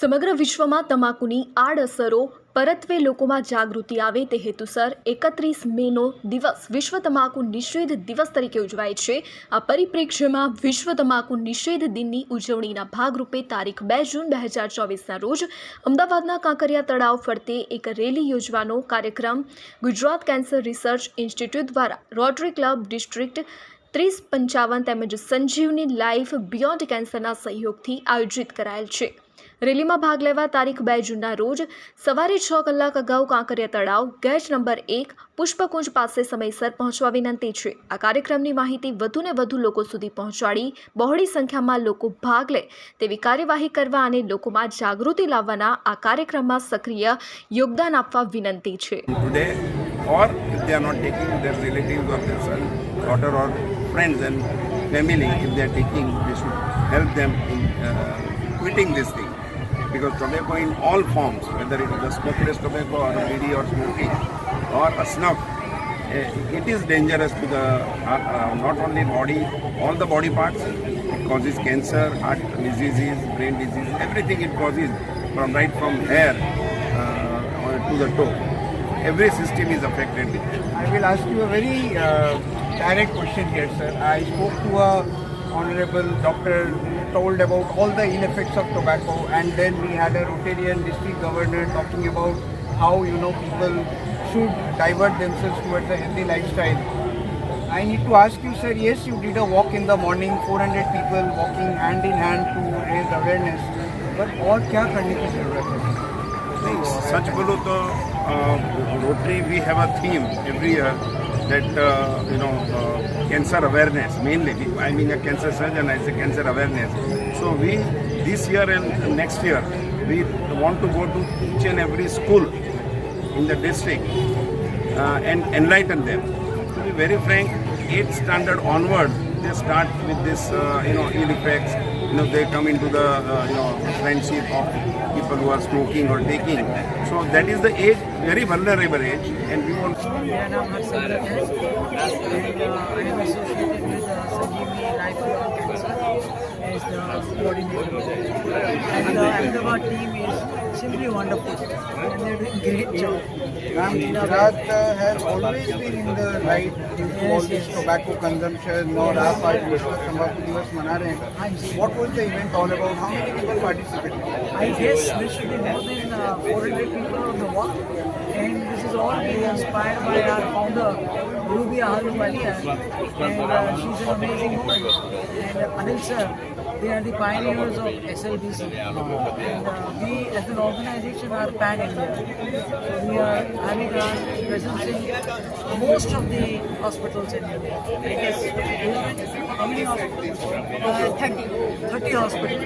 સમગ્ર વિશ્વમાં તમાકુની આડઅસરો પરત્વે લોકોમાં જાગૃતિ આવે તે હેતુસર 31 મેનો દિવસ વિશ્વ તમાકુ નિષેધ દિવસ તરીકે ઉજવાય છે। આ પરિપ્રેક્ષ્યમાં વિશ્વ તમાકુ નિષેધ દિનની ઉજવણીના ભાગરૂપે તારીખ 2 જૂન 2024ના રોજ અમદાવાદના કાંકરિયા તળાવ ફરતે એક રેલી યોજવાનો કાર્યક્રમ ગુજરાત કેન્સર રિસર્ચ ઇન્સ્ટિટ્યૂટ દ્વારા રોટરી ક્લબ ડિસ્ટ્રિક્ટ 3055 તેમજ સંજીવની લાઈફ બિયોન્ડ કેન્સરના સહયોગથી આયોજિત કરાયેલ છે। રેલીમાં ભાગ લેવા તારીખ 2 જૂનના રોજ સવારે 6 કલાક અગાઉ કાંકરિયા તળાવ ગેટ નંબર 1 પુષ્પકુંજ પાસે સમયસર પહોંચવા વિનંતી છે। આ કાર્યક્રમની માહિતી વધુને વધુ લોકો સુધી પહોંચાડી બહોળી સંખ્યામાં લોકો ભાગ લે તેવી કાર્યવાહી કરવા અને લોકોમાં જાગૃતિ લાવવાના આ કાર્યક્રમમાં સક્રિય યોગદાન આપવા વિનંતી છે। Or if they are not taking, their relatives or their son, daughter or friends and family, if they are taking, they should help them in quitting this thing. Because tobacco in all forms, whether it is a smokeless tobacco or a BD or smoking or a snuff, it is dangerous to the not only body, all the body parts. It causes cancer, heart diseases, brain disease, everything it causes from hair to the toe. Every system is affected. I will ask you a very direct question here, sir. I spoke to a honorable doctor, told about all the ill effects of tobacco, and then we had a Rotarian district governor talking about how people should divert themselves towards a healthy lifestyle. I need to ask you, sir. Yes, you did a walk in the morning, 400 people walking hand in hand to raise awareness. But और क्या करने की जरूरत है? सच बोलो तो Rotary we have a theme every year that cancer awareness mainly. I mean a cancer surgeon, I say cancer awareness. So we this year and next year we want to go to each and every school in the district and enlighten them. To be very frank, 8th standard onwards they start with this ill effects. They come into the friendship of people who are smoking or taking. So that is the age, very vulnerable age, and we want. मेरा नाम हर्षवर्धन है and I am associated with Sanjeevani Life Beyond Cancer as the coordinator. And the Ahmedabad team is simply wonderful and they are doing great job. Ma'am, Gujarat has always been in the right due to all this tobacco consumption. और आप आज विश्व तंबाकू दिवस मना रहे हैं. What was the event all about? How many people participated? I guess there should be more than 400 people on the walk, and this is all being inspired by our founder, Rubia Ahluwalia, and she's an amazing woman. And Anil sir, they are the pioneers of SLBC, and we as an organization are pan-India. So we are having our presence in most of the hospitals in India. I guess how many hospitals? 30 hospitals.